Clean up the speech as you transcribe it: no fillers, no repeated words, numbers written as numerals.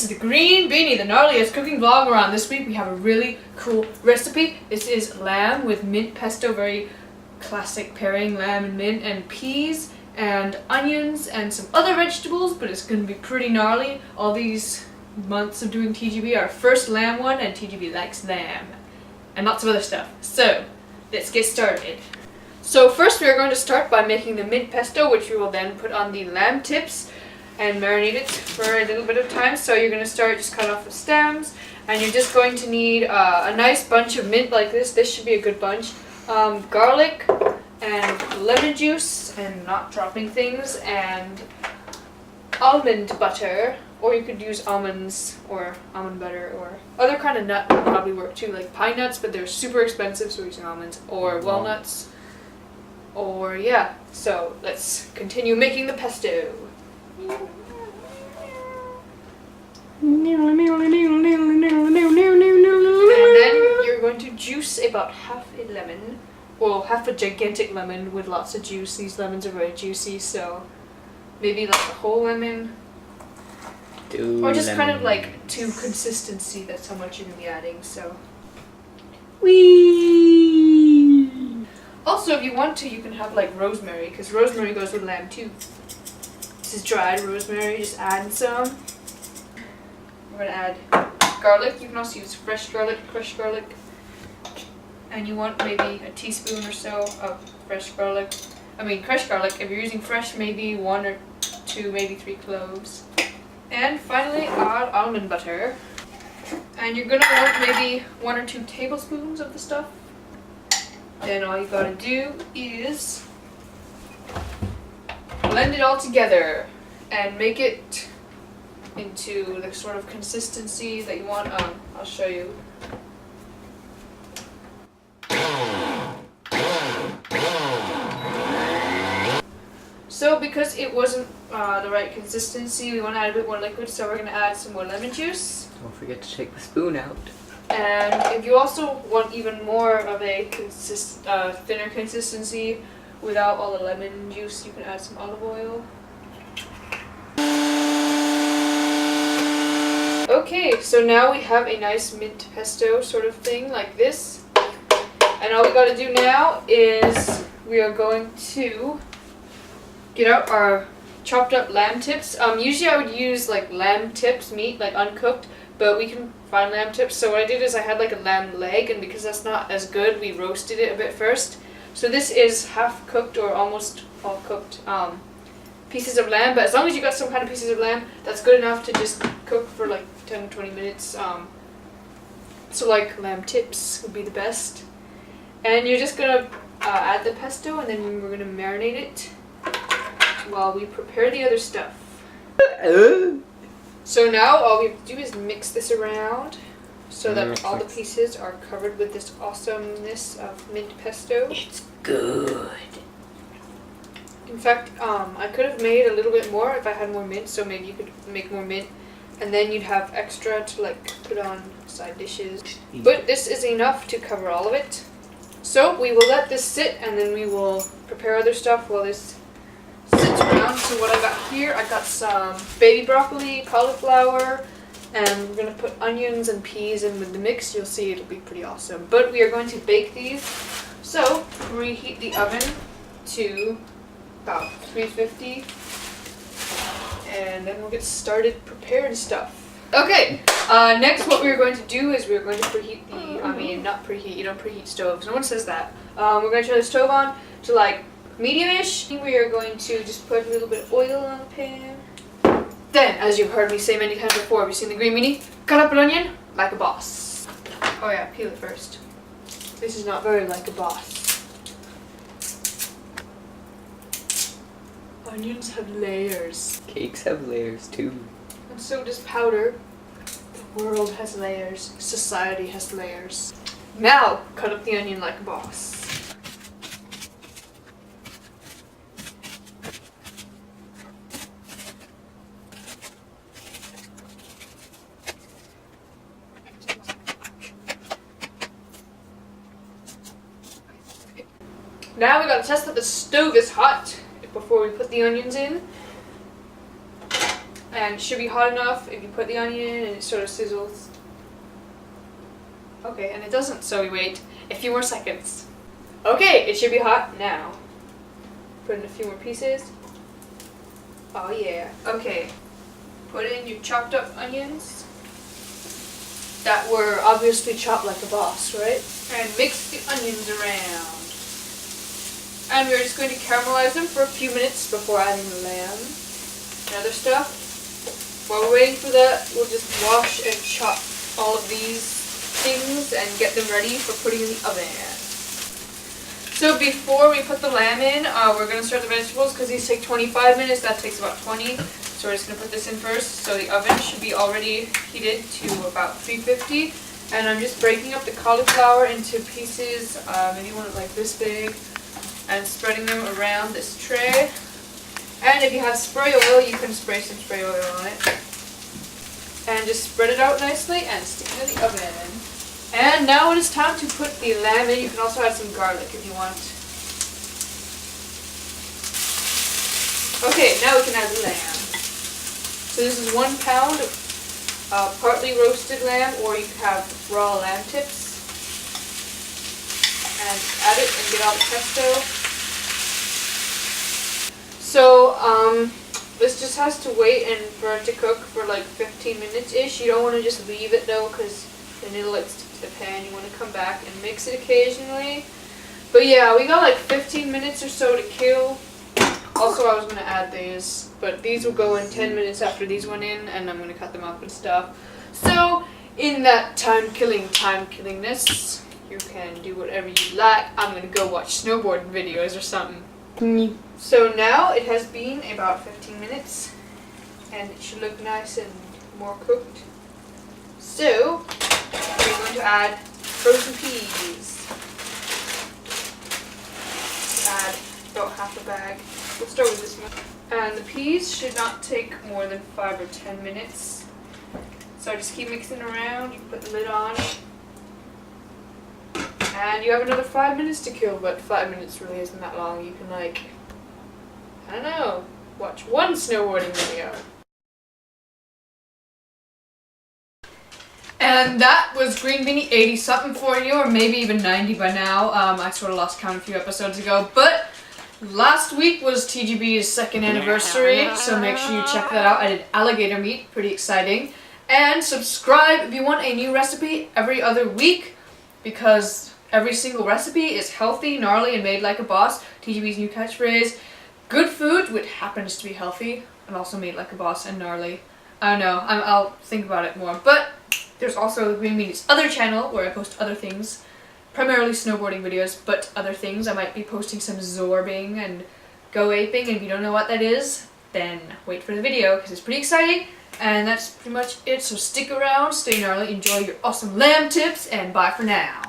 is the Green Beanie, the gnarliest cooking vlog around. This week we have a really cool recipe. This is lamb with mint pesto, very classic pairing, lamb and mint, and peas and onions and some other vegetables, but it's going to be pretty gnarly. All these months of doing TGB, our first lamb one, and TGB likes lamb. And lots of other stuff. So, let's get started. So first we are going to start by making the mint pesto, which we will then put on the lamb tips and marinate it for a little bit of time. So you're going to start, just cut off the stems, and you're just going to need a nice bunch of mint like this. This should be a good bunch. Garlic and lemon juice, and not dropping things, and almond butter, or you could use almonds or almond butter, or other kind of nut would probably work too, like pine nuts, but they're super expensive, so we're using almonds, or walnuts, or yeah. So let's continue making the pesto. And then you're going to juice about half a lemon, well, half a gigantic lemon with lots of juice. These lemons are very juicy, so maybe like a whole lemon. Or just kind of like to consistency, that's how much you're going to be adding, so. Whee! Also, if you want to, you can have like rosemary, because rosemary goes with lamb too. This is dried rosemary, just add some. We're going to add garlic. You can also use fresh garlic, crushed garlic. And you want maybe a teaspoon or so of fresh garlic. I mean crushed garlic. If you're using fresh, maybe 1 or 2, maybe 3 cloves. And finally, add almond butter. And you're going to want maybe 1 or 2 tablespoons of the stuff. Then all you got to do is blend it all together and make it into the sort of consistency that you want. I'll show you. So because it wasn't the right consistency, we want to add a bit more liquid, so we're going to add some more lemon juice. Don't forget to take the spoon out. And if you also want even more of a thinner consistency without all the lemon juice, you can add some olive oil. Okay, so now we have a nice mint pesto sort of thing like this. And all we got to do now is we are going to get out our chopped up lamb tips. Usually I would use like lamb tips, meat, like uncooked, but we can find lamb tips. So what I did is I had like a lamb leg, and because that's not as good, we roasted it a bit first. So this is half cooked or almost all cooked pieces of lamb, but as long as you got some kind of pieces of lamb, that's good enough to just cook for like 10 to 20 minutes. So like lamb tips would be the best. And you're just gonna add the pesto, and then we're gonna marinate it while we prepare the other stuff. So now all we have to do is mix this around so that all the pieces are covered with this awesomeness of mint pesto. It's good. In fact, I could have made a little bit more if I had more mint, so maybe you could make more mint, and then you'd have extra to like put on side dishes. But this is enough to cover all of it. So we will let this sit, and then we will prepare other stuff while this sits around. So what I got here, I got some baby broccoli, cauliflower, and we're going to put onions and peas in with the mix. You'll see it'll be pretty awesome. But we are going to bake these. So reheat the oven to about 350, and then we'll get started preparing stuff. Okay, next what we're going to do is we're going to preheat the, not preheat, you don't preheat stoves, no one says that. We're going to turn the stove on to like medium-ish. We are going to just put a little bit of oil on the pan. Then, as you've heard me say many times before, have you seen the Green Beanie? Cut up an onion like a boss. Oh yeah, peel it first. This is not very like a boss. Onions have layers. Cakes have layers too. And so does powder. The world has layers. Society has layers. Now, cut up the onion like a boss. Now we gotta test that the stove is hot before we put the onions in. And it should be hot enough if you put the onion in and it sort of sizzles. Okay, and it doesn't, so we wait a few more seconds. Okay, it should be hot now. Put in a few more pieces. Oh yeah. Okay. Put in your chopped up onions that were obviously chopped like a boss, right? And mix the onions around. And we're just going to caramelize them for a few minutes before adding the lamb and other stuff. While we're waiting for that, we'll just wash and chop all of these things and get them ready for putting in the oven. So before we put the lamb in, we're going to start the vegetables because these take 25 minutes. That takes about 20. So we're just going to put this in first. So the oven should be already heated to about 350. And I'm just breaking up the cauliflower into pieces, maybe one like this big, and spreading them around this tray. And if you have spray oil, you can spray some spray oil on it. And just spread it out nicely and stick it in the oven. And now it is time to put the lamb in. You can also add some garlic if you want. Okay, now we can add the lamb. So this is 1 pound of partly roasted lamb, or you can have raw lamb tips. And add it and get all the pesto. So, this just has to wait and for it to cook for like 15 minutes-ish. You don't want to just leave it though, because then it'll like stick to the pan. You want to come back and mix it occasionally. But yeah, we got like 15 minutes or so to kill. Also, I was going to add these, but these will go in 10 minutes after these went in, and I'm going to cut them up and stuff. So, in that time-killingness, you can do whatever you like. I'm going to go watch snowboarding videos or something. So now it has been about 15 minutes and it should look nice and more cooked. So we're going to add frozen peas. Add about half a bag. We'll start with this one. And the peas should not take more than 5 or 10 minutes. So just keep mixing around. You can put the lid on. And you have another 5 minutes to kill, but 5 minutes really isn't that long. You can like, I don't know, watch one snowboarding video. And that was Green Beanie 80 something for you, or maybe even 90 by now. I sort of lost count a few episodes ago, but last week was TGB's 2nd anniversary, so make sure you check that out. I did alligator meat, pretty exciting. And subscribe if you want a new recipe every other week, because every single recipe is healthy, gnarly, and made like a boss. TGB's new catchphrase. Good food, which happens to be healthy, and also made like a boss and gnarly. I don't know, I'll think about it more. But there's also Green Beanie's other channel where I post other things. Primarily snowboarding videos, but other things. I might be posting some zorbing and go aping, and if you don't know what that is, then wait for the video, because it's pretty exciting. And that's pretty much it, so stick around, stay gnarly, enjoy your awesome lamb tips, and bye for now.